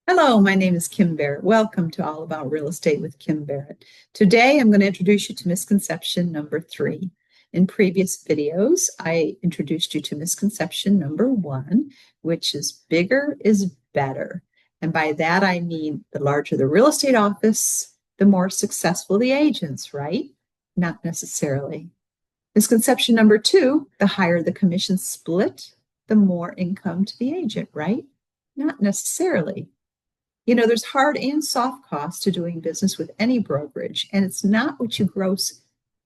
Hello, my name is Kim Barrett. Welcome to All About Real Estate with Kim Barrett. Today, I'm going to introduce you to misconception number 3. In previous videos, I introduced you to misconception number 1, which is bigger is better. And by that, I mean the larger the real estate office, the more successful the agents, right? Not necessarily. Misconception number 2, the higher the commission split, the more income to the agent, right? Not necessarily. There's hard and soft costs to doing business with any brokerage, and it's not what you gross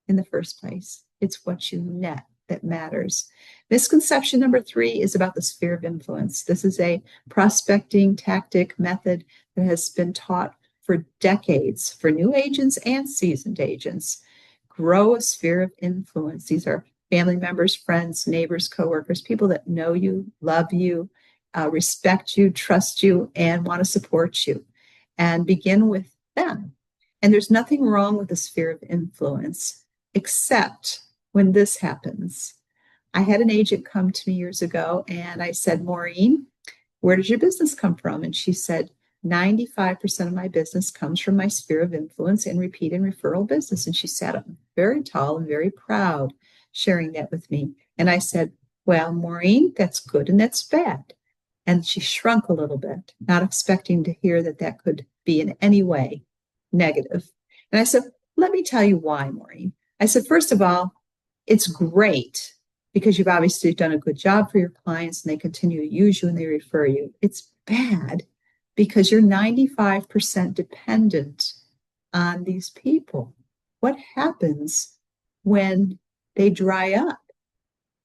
in the first place. It's what you net that matters. Misconception number 3 is about the sphere of influence. This is a prospecting tactic method that has been taught for decades for new agents and seasoned agents. Grow a sphere of influence. These are family members, friends, neighbors, coworkers, people that know you, love you, respect you, trust you, and want to support you. And begin with them. And there's nothing wrong with the sphere of influence, except when this happens. I had an agent come to me years ago, and I said, Maureen, where does your business come from? And she said, 95% of my business comes from my sphere of influence and repeat and referral business. And she sat up very tall and very proud, sharing that with me. And I said, well, Maureen, that's good and that's bad. And she shrunk a little bit, not expecting to hear that that could be in any way negative. And I said, let me tell you why, Maureen. I said, first of all, it's great because you've obviously done a good job for your clients and they continue to use you and they refer you. It's bad because you're 95% dependent on these people. What happens when they dry up?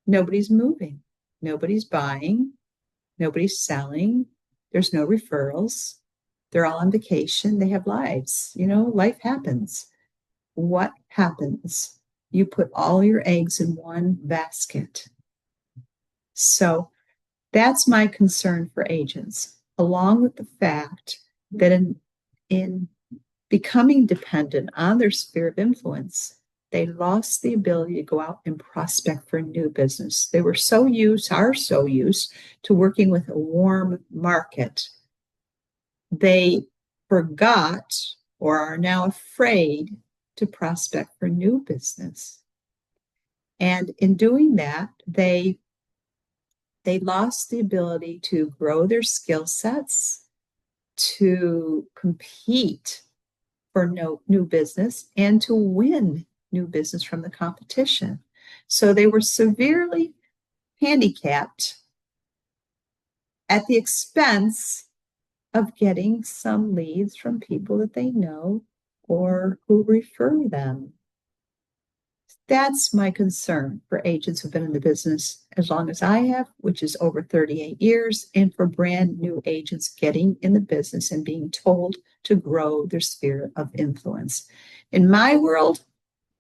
Nobody's moving, nobody's buying, nobody's selling, there's no referrals, they're all on vacation, they have lives. Life happens. What happens? You put all your eggs in one basket. So that's my concern for agents, along with the fact that in becoming dependent on their sphere of influence, they lost the ability to go out and prospect for new business. They are so used to working with a warm market. They forgot or are now afraid to prospect for new business. And in doing that, they lost the ability to grow their skill sets, to compete for new business, and to win new business from the competition. So they were severely handicapped at the expense of getting some leads from people that they know or who refer them. That's my concern for agents who've been in the business as long as I have, which is over 38 years, and for brand new agents getting in the business and being told to grow their sphere of influence. In my world,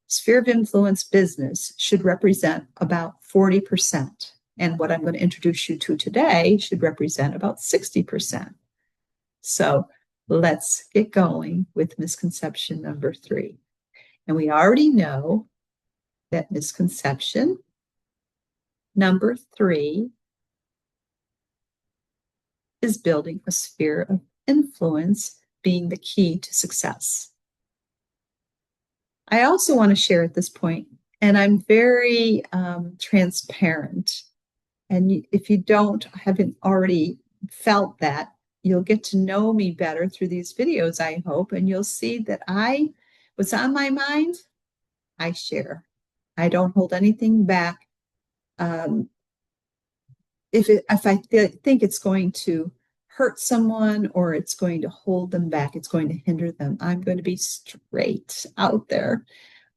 sphere of influence business should represent about 40%. And what I'm going to introduce you to today should represent about 60%. So let's get going with misconception number 3. And we already know that misconception number 3 is building a sphere of influence being the key to success. I also want to share at this point, and I'm very transparent. And if you haven't already felt that, you'll get to know me better through these videos, I hope, and you'll see that what's on my mind, I share. I don't hold anything back. If I think it's going to hurt someone or it's going to hold them back, it's going to hinder them, I'm going to be straight out there.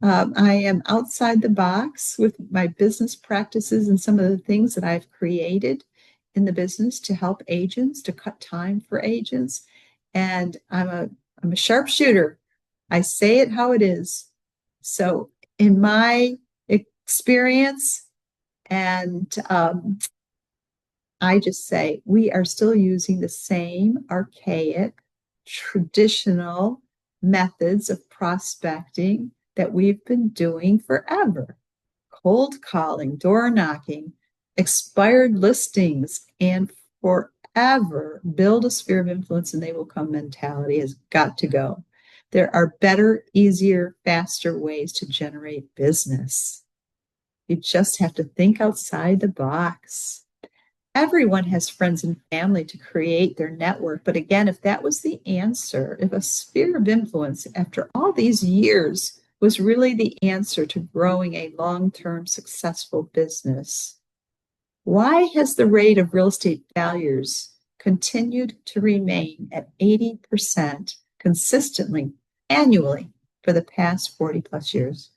I am outside the box with my business practices and some of the things that I've created in the business to help agents, to cut time for agents. And I'm a sharpshooter. I say it how it is. So in my experience, and I just say we are still using the same archaic, traditional methods of prospecting that we've been doing forever. Cold calling, door knocking, expired listings, and ever build a sphere of influence and they will come mentality has got to go. There are better, easier, faster ways to generate business. You just have to think outside the box. Everyone has friends and family to create their network. But again, if that was the answer, if a sphere of influence after all these years was really the answer to growing a long-term successful business, why has the rate of real estate failures continued to remain at 80% consistently annually for the past 40 plus years?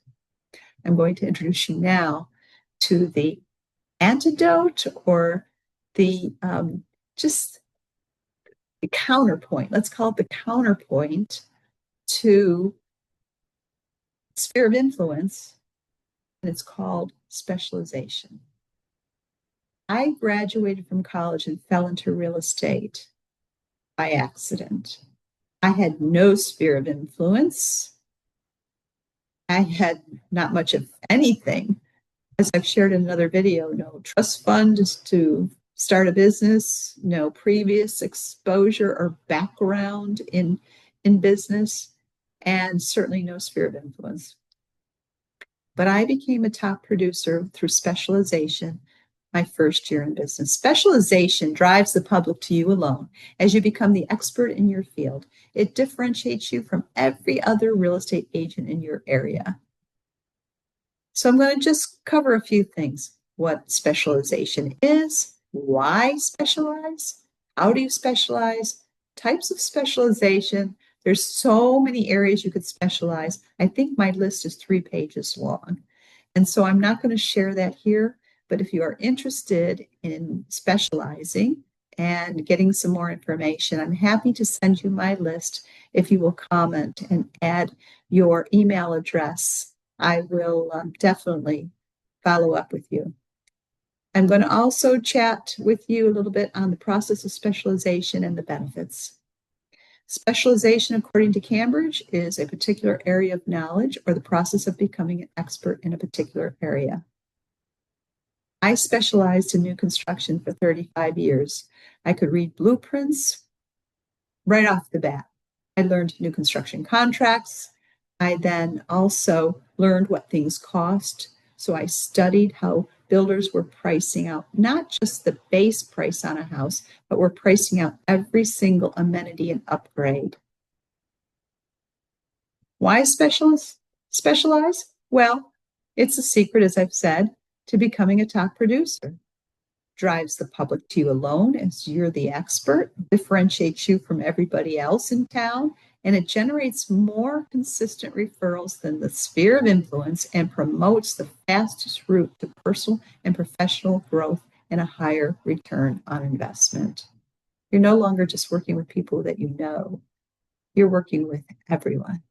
I'm going to introduce you now to the antidote or the just the counterpoint. Let's call it the counterpoint to sphere of influence, and it's called specialization. I graduated from college and fell into real estate by accident. I had no sphere of influence. I had not much of anything. As I've shared in another video, no trust fund to start a business, no previous exposure or background in business, and certainly no sphere of influence. But I became a top producer through specialization my first year in business. Specialization drives the public to you alone as you become the expert in your field. It differentiates you from every other real estate agent in your area. So I'm going to just cover a few things. What specialization is, why specialize, how do you specialize, types of specialization. There's so many areas you could specialize. I think my list is 3 pages long. And so I'm not going to share that here, but if you are interested in specializing and getting some more information, I'm happy to send you my list. If you will comment and add your email address, I will definitely follow up with you. I'm going to also chat with you a little bit on the process of specialization and the benefits. Specialization, according to Cambridge, is a particular area of knowledge or the process of becoming an expert in a particular area. I specialized in new construction for 35 years. I could read blueprints right off the bat. I learned new construction contracts. I then also learned what things cost. So I studied how builders were pricing out not just the base price on a house, but were pricing out every single amenity and upgrade. Why specialize? Well, it's a secret, as I've said, to becoming a top producer. Drives the public to you alone as you're the expert, differentiates you from everybody else in town, and it generates more consistent referrals than the sphere of influence and promotes the fastest route to personal and professional growth and a higher return on investment. You're no longer just working with people that you know. You're working with everyone.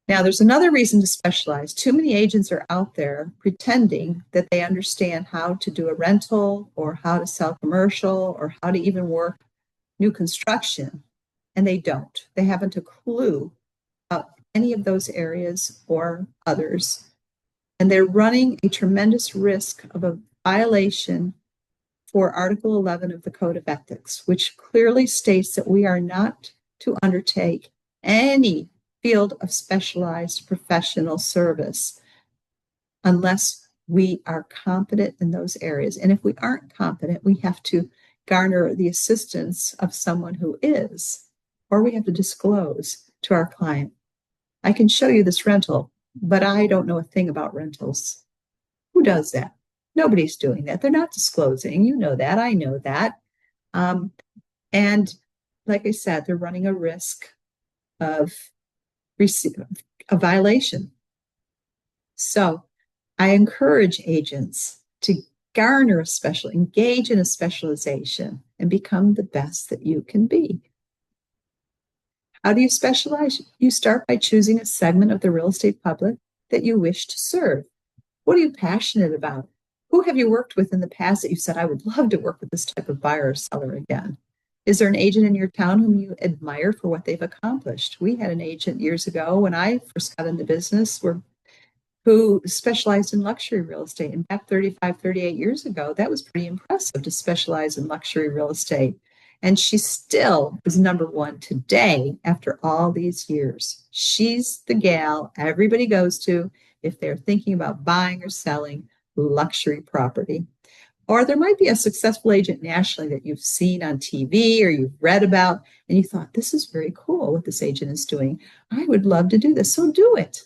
Now, there's another reason to specialize. Too many agents are out there pretending that they understand how to do a rental or how to sell commercial or how to even work new construction, and they don't. They haven't a clue about any of those areas or others, and they're running a tremendous risk of a violation for Article 11 of the Code of Ethics, which clearly states that we are not to undertake any field of specialized professional service unless we are competent in those areas. And if we aren't competent, we have to garner the assistance of someone who is, or we have to disclose to our client, I can show you this rental, but I don't know a thing about rentals. Who does that? Nobody's doing that. They're not disclosing. You know that. I know that. And like I said, they're running a risk of a violation. So I encourage agents to engage in a specialization and become the best that you can be. How do you specialize? You start by choosing a segment of the real estate public that you wish to serve. What are you passionate about? Who have you worked with in the past that you said, I would love to work with this type of buyer or seller again? Is there an agent in your town whom you admire for what they've accomplished? We had an agent years ago when I first got into business who who specialized in luxury real estate. In fact, 35, 38 years ago, that was pretty impressive to specialize in luxury real estate. And she still is number one today after all these years. She's the gal everybody goes to if they're thinking about buying or selling luxury property. Or there might be a successful agent nationally that you've seen on TV or you've read about, and you thought, this is very cool what this agent is doing. I would love to do this. So do it.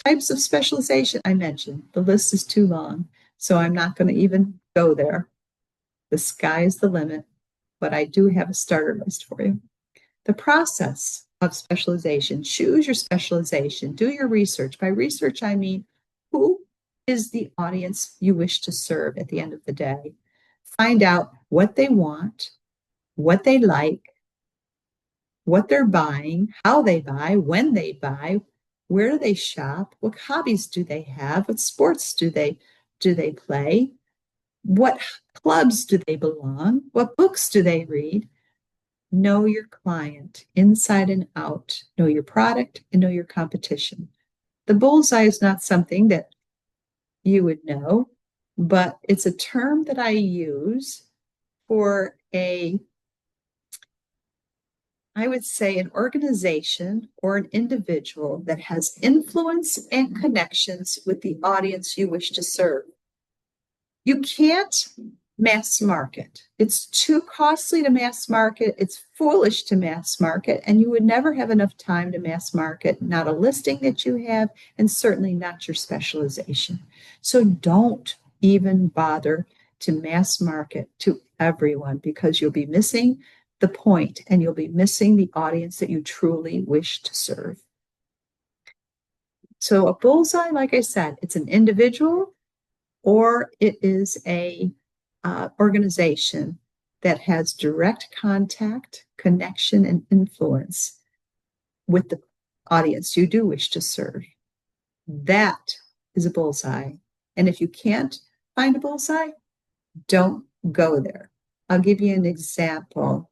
Types of specialization I mentioned. The list is too long, so I'm not going to even go there. The sky is the limit, but I do have a starter list for you. The process of specialization. Choose your specialization. Do your research. By research, I mean who is the audience you wish to serve at the end of the day. Find out what they want, what they like, what they're buying, how they buy, when they buy, where do they shop, what hobbies do they have, what sports do they play, what clubs do they belong, what books do they read. Know your client inside and out. Know your product and know your competition. The bullseye is not something that you would know, but it's a term that I use for I would say an organization or an individual that has influence and connections with the audience you wish to serve. You can't mass market. It's too costly to mass market. It's foolish to mass market, and you would never have enough time to mass market, not a listing that you have, and certainly not your specialization. So don't even bother to mass market to everyone because you'll be missing the point and you'll be missing the audience that you truly wish to serve. So a bullseye, like I said, it's an individual or it is a organization that has direct contact, connection, and influence with the audience you do wish to serve. That is a bullseye. And if you can't find a bullseye, don't go there. I'll give you an example.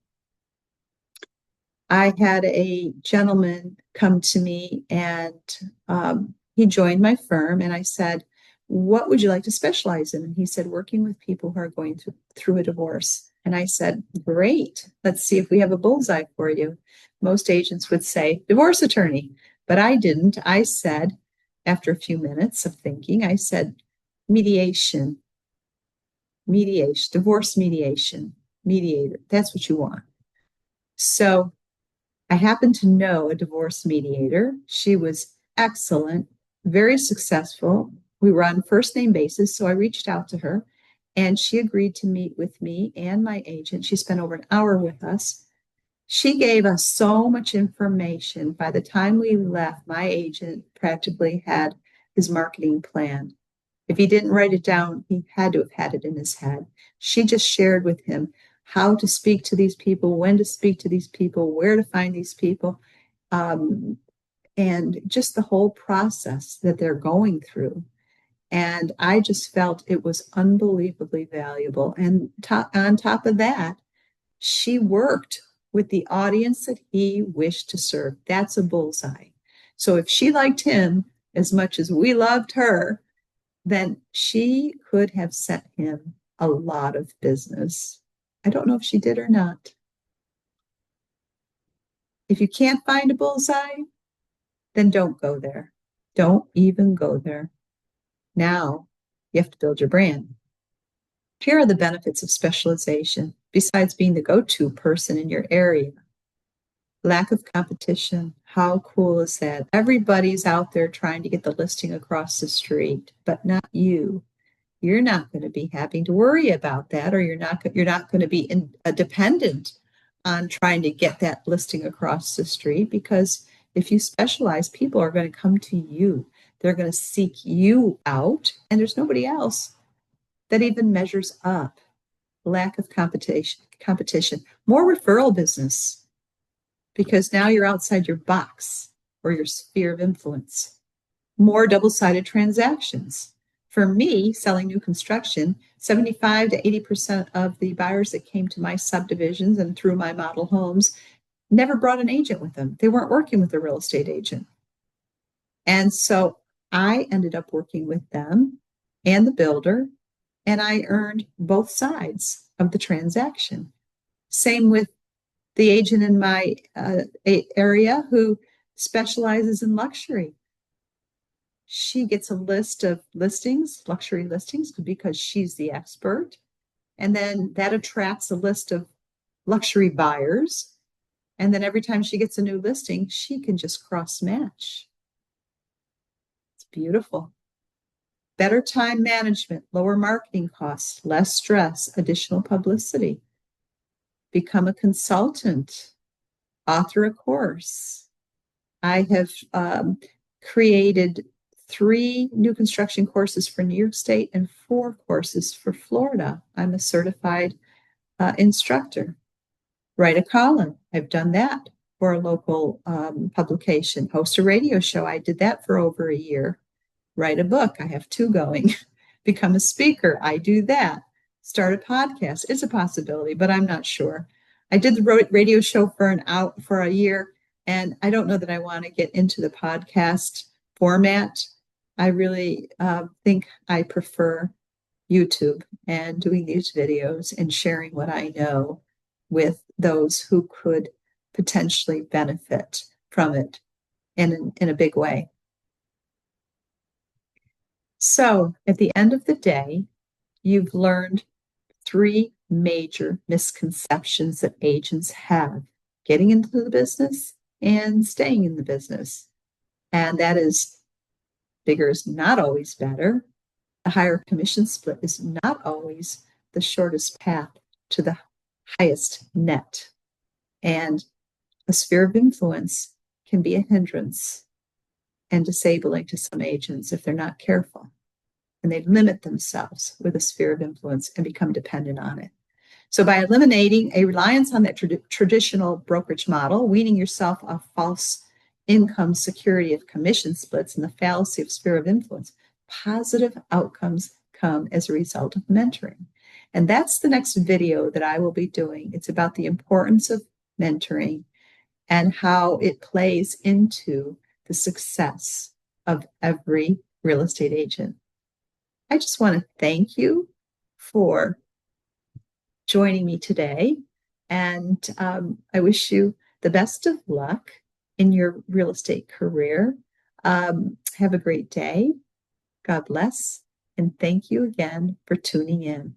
I had a gentleman come to me and he joined my firm, and I said, what would you like to specialize in? And he said, working with people who are going through a divorce. And I said, great. Let's see if we have a bullseye for you. Most agents would say divorce attorney, but I didn't. I said, after a few minutes of thinking, I said, mediation, divorce mediation, mediator. That's what you want. So I happen to know a divorce mediator. She was excellent, very successful. We were on first name basis, so I reached out to her and she agreed to meet with me and my agent. She spent over an hour with us. She gave us so much information. By the time we left, my agent practically had his marketing plan. If he didn't write it down, he had to have had it in his head. She just shared with him how to speak to these people, when to speak to these people, where to find these people, and just the whole process that they're going through. And I just felt it was unbelievably valuable. And on top of that, she worked with the audience that he wished to serve. That's a bullseye. So if she liked him as much as we loved her, then she could have sent him a lot of business. I don't know if she did or not. If you can't find a bullseye, then don't go there. Don't even go there. Now you have to build your brand. Here are the benefits of specialization, besides being the go-to person in your area. Lack of competition. How cool is that? Everybody's out there trying to get the listing across the street, but not you. You're not going to be having to worry about that, or you're not going to be dependent on trying to get that listing across the street, because if you specialize, people are going to come to you. They're going to seek you out, and there's nobody else that even measures up. Lack of competition, more referral business, because now you're outside your box or your sphere of influence. More double-sided transactions. For me, selling new construction, 75 to 80% of the buyers that came to my subdivisions and through my model homes never brought an agent with them. They weren't working with a real estate agent. And so I ended up working with them and the builder, and I earned both sides of the transaction. Same with the agent in my area who specializes in luxury. She gets a list of listings, luxury listings, because she's the expert. And then that attracts a list of luxury buyers. And then every time she gets a new listing, she can just cross match. It's beautiful. Better time management, lower marketing costs, less stress, additional publicity. Become a consultant, author a course. I have created 3 new construction courses for New York State and 4 courses for Florida. I'm a certified instructor. Write a column. I've done that for a local publication. Host a radio show. I did that for over a year. Write a book. I have 2 going. Become a speaker. I do that. Start a podcast. It's a possibility, but I'm not sure. I did the radio show for a year, and I don't know that I want to get into the podcast format. I really think I prefer YouTube and doing these videos and sharing what I know with those who could potentially benefit from it in a big way. So at the end of the day, you've learned 3 major misconceptions that agents have getting into the business and staying in the business. And that is, bigger is not always better. A higher commission split is not always the shortest path to the highest net. And a sphere of influence can be a hindrance and disabling to some agents if they're not careful. And they limit themselves with a sphere of influence and become dependent on it. So by eliminating a reliance on that traditional brokerage model, weaning yourself off false income security of commission splits and the fallacy of sphere of influence, positive outcomes come as a result of mentoring. And that's the next video that I will be doing. It's about the importance of mentoring and how it plays into the success of every real estate agent. I just want to thank you for joining me today. And I wish you the best of luck in your real estate career. Have a great day. God bless. And thank you again for tuning in.